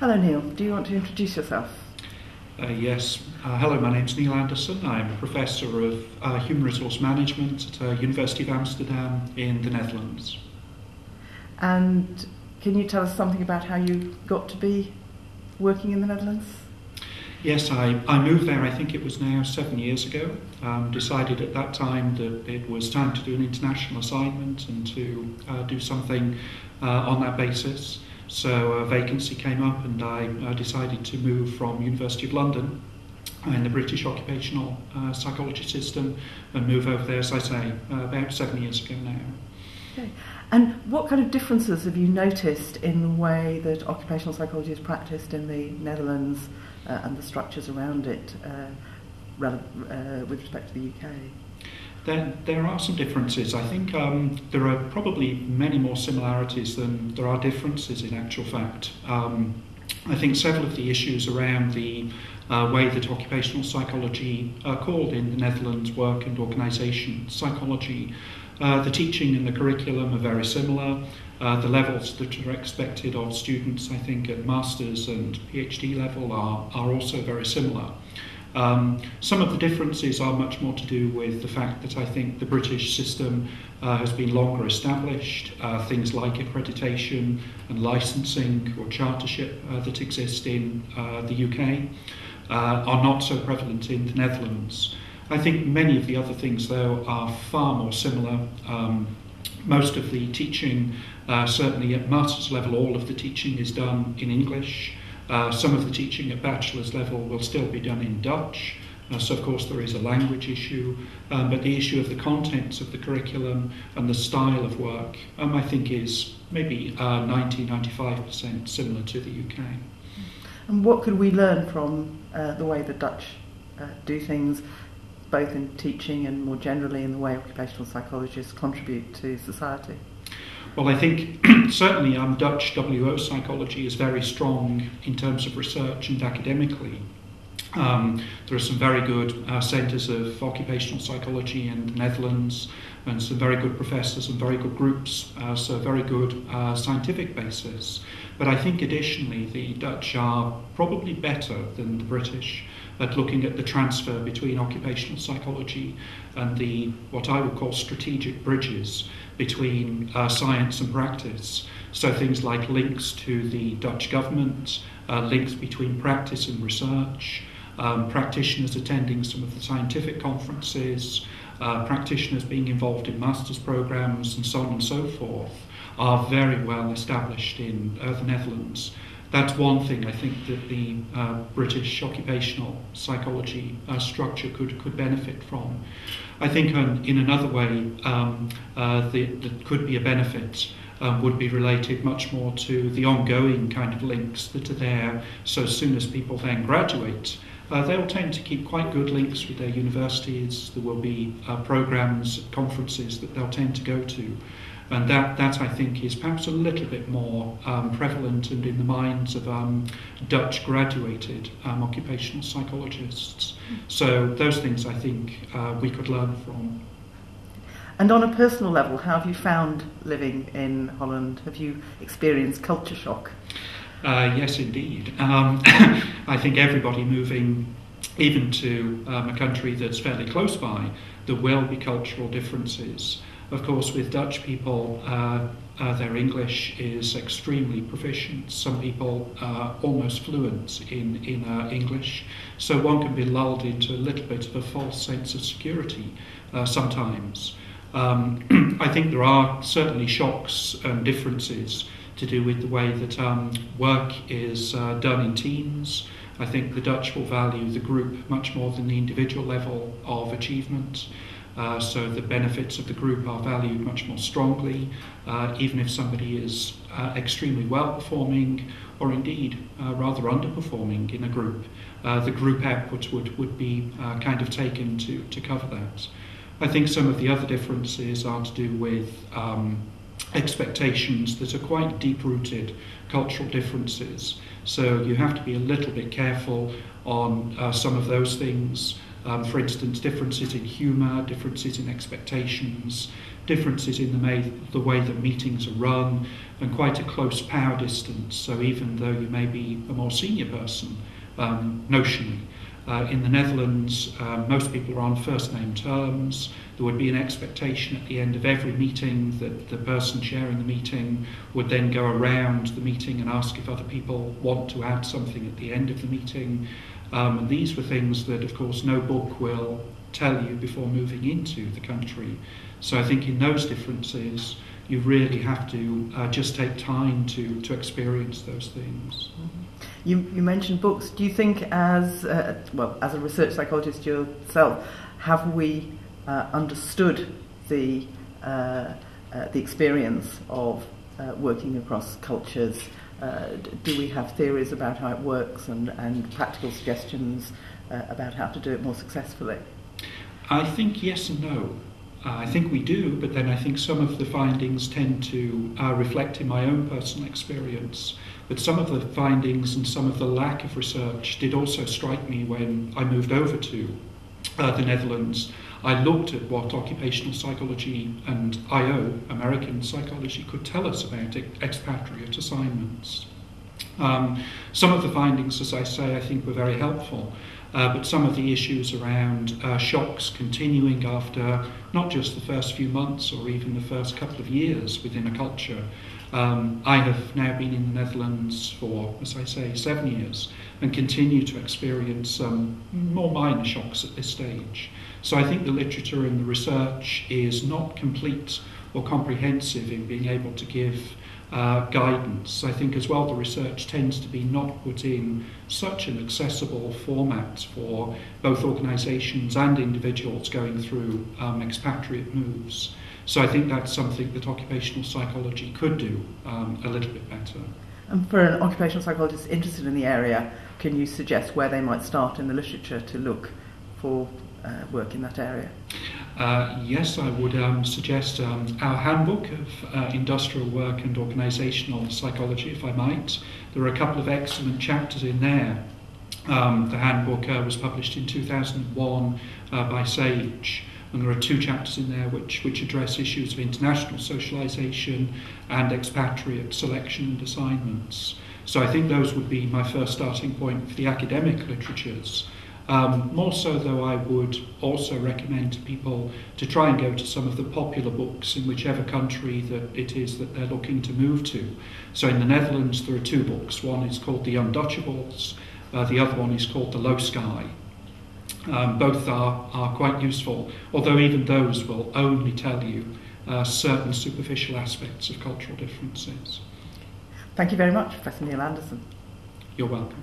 Hello Neil, do you want to introduce yourself? Yes. Hello, my name's Neil Anderson. I'm a Professor of Human Resource Management at University of Amsterdam in the Netherlands. And can you tell us something about how you got to be working in the Netherlands? Yes, I moved there, I think it was now 7 years ago. Decided at that time that it was time to do an international assignment and to do something on that basis. So a vacancy came up and I decided to move from University of London in the British Occupational Psychology system and move over there, as I say, about 7 years ago now. Okay. And what kind of differences have you noticed in the way that occupational psychology is practiced in the Netherlands and the structures around it with respect to the UK? There are some differences. I think there are probably many more similarities than there are differences in actual fact. I think several of the issues around the way that occupational psychology called in the Netherlands work and organisation psychology, the teaching and the curriculum are very similar. The levels that are expected of students, I think, at master's and PhD level are also very similar. Some of the differences are much more to do with the fact that I think the British system has been longer established. Things like accreditation and licensing or chartership that exist in the UK are not so prevalent in the Netherlands. I think many of the other things, though, are far more similar. Most of the teaching, certainly at master's level, all of the teaching is done in English. Some of the teaching at bachelor's level will still be done in Dutch, so of course there is a language issue, but the issue of the contents of the curriculum and the style of work, I think is maybe 90-95% similar to the UK. And what could we learn from the way the Dutch do things, both in teaching and more generally in the way occupational psychologists contribute to society? Well, I think certainly Dutch WO psychology is very strong in terms of research and academically. There are some very good centres of occupational psychology in the Netherlands and some very good professors and very good groups, so very good scientific basis. But I think additionally the Dutch are probably better than the British at looking at the transfer between occupational psychology and the what I would call strategic bridges between science and practice. So things like links to the Dutch government, links between practice and research, practitioners attending some of the scientific conferences, practitioners being involved in master's programs and so on and so forth are very well established in the Netherlands. That's one thing I think that the British occupational psychology structure could benefit from. I think in another way that could be a benefit would be related much more to the ongoing kind of links that are there. So as soon as people then graduate, they'll tend to keep quite good links with their universities. There will be programs, conferences that they'll tend to go to. And that I think is perhaps a little bit more prevalent and in the minds of Dutch graduated occupational psychologists. So those things I think we could learn from. And on a personal level, how have you found living in Holland? Have you experienced culture shock? Yes, indeed. I think everybody moving even to a country that's fairly close by, there will be cultural differences. Of course, with Dutch people, their English is extremely proficient. Some people are almost fluent in English. So one can be lulled into a little bit of a false sense of security sometimes. I think there are certainly shocks and differences to do with the way that work is done in teams. I think the Dutch will value the group much more than the individual level of achievement. So the benefits of the group are valued much more strongly, even if somebody is extremely well performing or indeed rather underperforming in a group. The group output would be kind of taken to cover that. I think some of the other differences are to do with expectations that are quite deep-rooted cultural differences. So you have to be a little bit careful on some of those things. For instance, differences in humour, differences in expectations, differences in the way that meetings are run, and quite a close power distance. So even though you may be a more senior person, notionally, in the Netherlands, most people are on first-name terms. There would be an expectation at the end of every meeting that the person chairing the meeting would then go around the meeting and ask if other people want to add something at the end of the meeting. And these were things that, of course, no book will tell you before moving into the country. So I think in those differences, you really have to just take time to experience those things. Mm-hmm. You mentioned books. Do you think, as as a research psychologist yourself, have we understood the experience of working across cultures? Do we have theories about how it works and practical suggestions about how to do it more successfully? I think yes and no. I think we do, but then I think some of the findings tend to reflect in my own personal experience. But some of the findings and some of the lack of research did also strike me when I moved over to the Netherlands. I looked at what occupational psychology and IO, American psychology, could tell us about expatriate assignments. Some of the findings, as I say, I think were very helpful. But some of the issues around shocks continuing after not just the first few months or even the first couple of years within a culture. I have now been in the Netherlands for, as I say, 7 years and continue to experience some more minor shocks at this stage. So I think the literature and the research is not complete or comprehensive in being able to give guidance. I think as well the research tends to be not put in such an accessible format for both organisations and individuals going through expatriate moves. So I think that's something that occupational psychology could do a little bit better. And for an occupational psychologist interested in the area, can you suggest where they might start in the literature to look for work in that area? Yes, I would suggest our handbook of industrial work and organisational psychology, if I might. There are a couple of excellent chapters in there. The handbook was published in 2001 by Sage, and there are 2 chapters in there which address issues of international socialisation and expatriate selection and assignments. So I think those would be my first starting point for the academic literatures. More so, though, I would also recommend to people to try and go to some of the popular books in whichever country that it is that they're looking to move to. So in the Netherlands, there are 2 books. One is called The Untouchables, the other one is called The Low Sky. Both are quite useful, although even those will only tell you certain superficial aspects of cultural differences. Thank you very much, Professor Neil Anderson. You're welcome.